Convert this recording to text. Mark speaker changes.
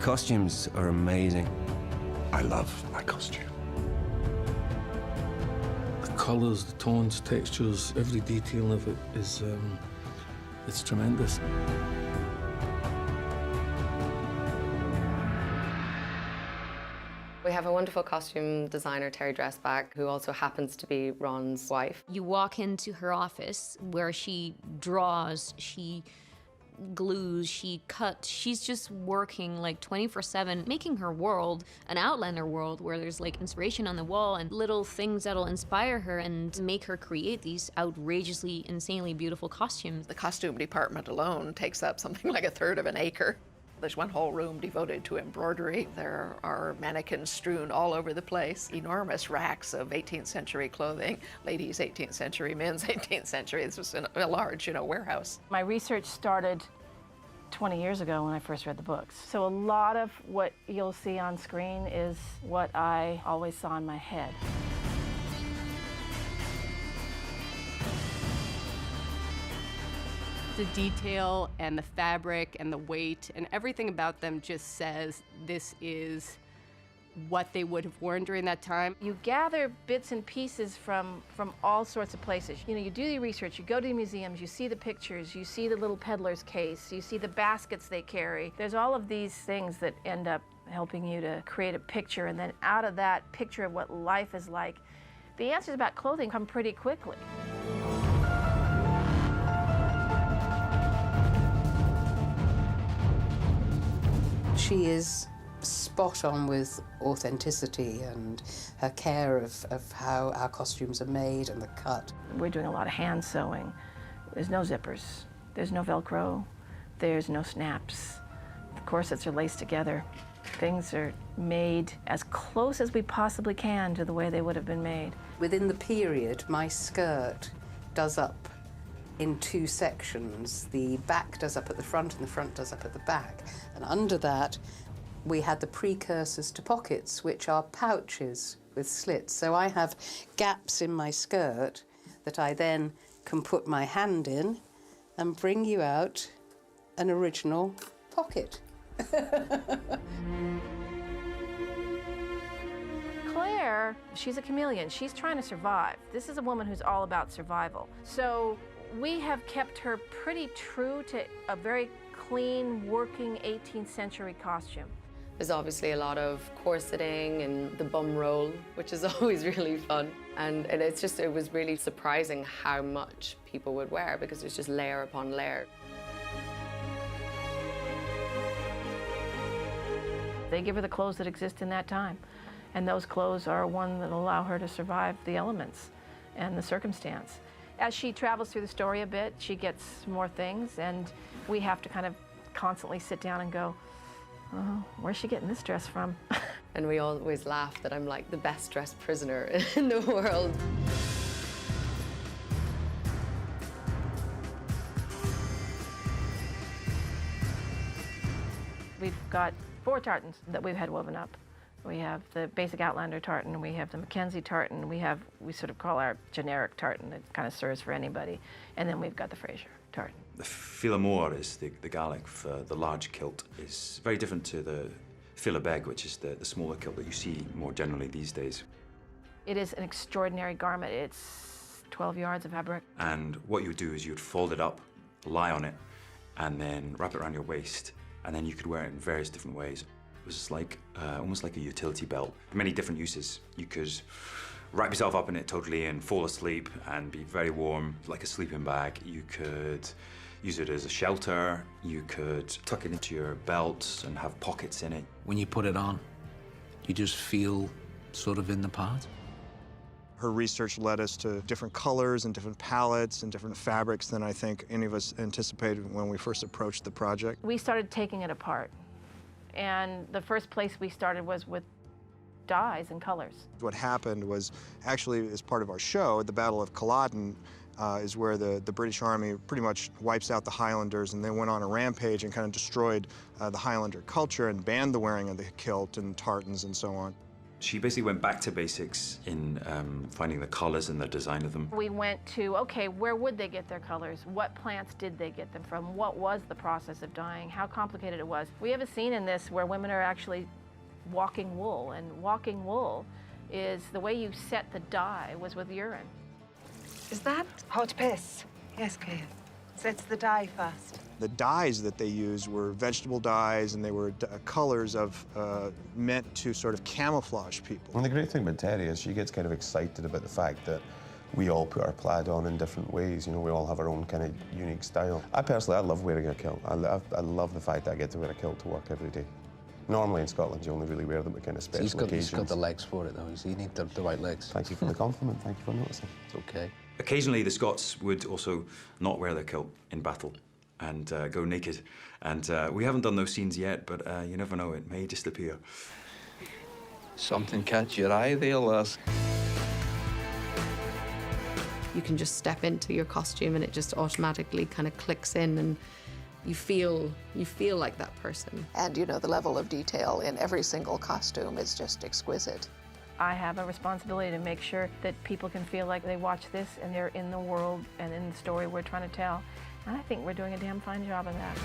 Speaker 1: costumes are amazing.
Speaker 2: I love my costume.
Speaker 3: The colours, the tones, textures, every detail of it is, it's tremendous.
Speaker 4: We have a wonderful costume designer, Terry Dresbach, who also happens to be Ron's wife.
Speaker 5: You walk into her office where she draws, she glues, she cuts. She's just working like 24/7, making her world an Outlander world where there's like inspiration on the wall and little things that'll inspire her and make her create these outrageously, insanely beautiful costumes.
Speaker 6: The costume department alone takes up something like 1/3 of an acre. There's one whole room devoted to embroidery. There are mannequins strewn all over the place. Enormous racks of 18th century clothing, ladies' 18th century, men's 18th century. This was a large, warehouse.
Speaker 7: My research started 20 years ago when I first read the books. So a lot of what you'll see on screen is what I always saw in my head.
Speaker 8: The detail and the fabric and the weight and everything about them just says this is what they would have worn during that time.
Speaker 7: You gather bits and pieces from all sorts of places. You do the research, you go to the museums, you see the pictures, you see the little peddler's case, you see the baskets they carry. There's all of these things that end up helping you to create a picture, and then out of that picture of what life is like, the answers about clothing come pretty quickly.
Speaker 9: She is spot on with authenticity and her care of how our costumes are made and the cut.
Speaker 7: We're doing a lot of hand sewing. There's no zippers, there's no Velcro, there's no snaps. The corsets are laced together. Things are made as close as we possibly can to the way they would have been made.
Speaker 9: Within the period, my skirt does up in 2 sections. The back does up at the front and the front does up at the back. And under that, we had the precursors to pockets, which are pouches with slits. So I have gaps in my skirt that I then can put my hand in and bring you out an original pocket.
Speaker 7: Claire, she's a chameleon. She's trying to survive. This is a woman who's all about survival. So we have kept her pretty true to a very clean, working 18th century costume.
Speaker 4: There's obviously a lot of corseting and the bum roll, which is always really fun. And it was really surprising how much people would wear because it's just layer upon layer.
Speaker 7: They give her the clothes that exist in that time. And those clothes are one that allow her to survive the elements and the circumstance. As she travels through the story a bit, she gets more things, and we have to kind of constantly sit down and go, oh, where's she getting this dress from?
Speaker 4: And we always laugh that I'm like the best dressed prisoner in the world.
Speaker 7: We've got 4 tartans that we've had woven up. We have the basic Outlander tartan, we have the Mackenzie tartan, we sort of call our generic tartan that kind of serves for anybody, and then we've got the Fraser tartan.
Speaker 10: The filamore is the Gaelic for the large kilt. Is very different to the filabeg, which is the smaller kilt that you see more generally these days.
Speaker 7: It is an extraordinary garment. It's 12 yards of fabric.
Speaker 10: And what you would do is you would fold it up, lie on it, and then wrap it around your waist, and then you could wear it in various different ways. It was like almost like a utility belt. Many different uses. You could wrap yourself up in it totally and fall asleep and be very warm, like a sleeping bag. You could use it as a shelter. You could tuck it into your belt and have pockets in it.
Speaker 3: When you put it on, you just feel sort of in the part.
Speaker 11: Her research led us to different colors and different palettes and different fabrics than I think any of us anticipated when we first approached the project.
Speaker 7: We started taking it apart. And the first place we started was with dyes and colors.
Speaker 11: What happened was actually as part of our show, the Battle of Culloden is where the British Army pretty much wipes out the Highlanders, and they went on a rampage and kind of destroyed the Highlander culture and banned the wearing of the kilt and tartans and so on.
Speaker 10: She basically went back to basics in finding the colors and the design of them.
Speaker 7: We went to, okay, where would they get their colors? What plants did they get them from? What was the process of dyeing? How complicated it was? We have a scene in this where women are actually walking wool, and walking wool is the way you set the dye was with urine.
Speaker 1: Is that hot piss? Yes, Claire. Sets the dye first.
Speaker 11: The dyes that they used were vegetable dyes, and they were colors of meant to sort of camouflage people.
Speaker 12: And the great thing about Terry is she gets kind of excited about the fact that we all put our plaid on in different ways. You know, we all have our own kind of unique style. I love wearing a kilt. I love the fact that I get to wear a kilt to work every day. Normally in Scotland, you only really wear them at kind of special occasions.
Speaker 13: He's got the legs for it, though. You need the right legs.
Speaker 12: Thank you for the compliment. Thank you for noticing.
Speaker 13: It's okay.
Speaker 10: Occasionally, the Scots would also not wear their kilt in battle and go naked. And we haven't done those scenes yet, but you never know, it may just appear.
Speaker 13: Something catch your eye there, lass.
Speaker 4: You can just step into your costume and it just automatically kind of clicks in, and you feel like that person.
Speaker 6: And you know, the level of detail in every single costume is just exquisite.
Speaker 7: I have a responsibility to make sure that people can feel like they watch this and they're in the world and in the story we're trying to tell. And I think we're doing a damn fine job of that.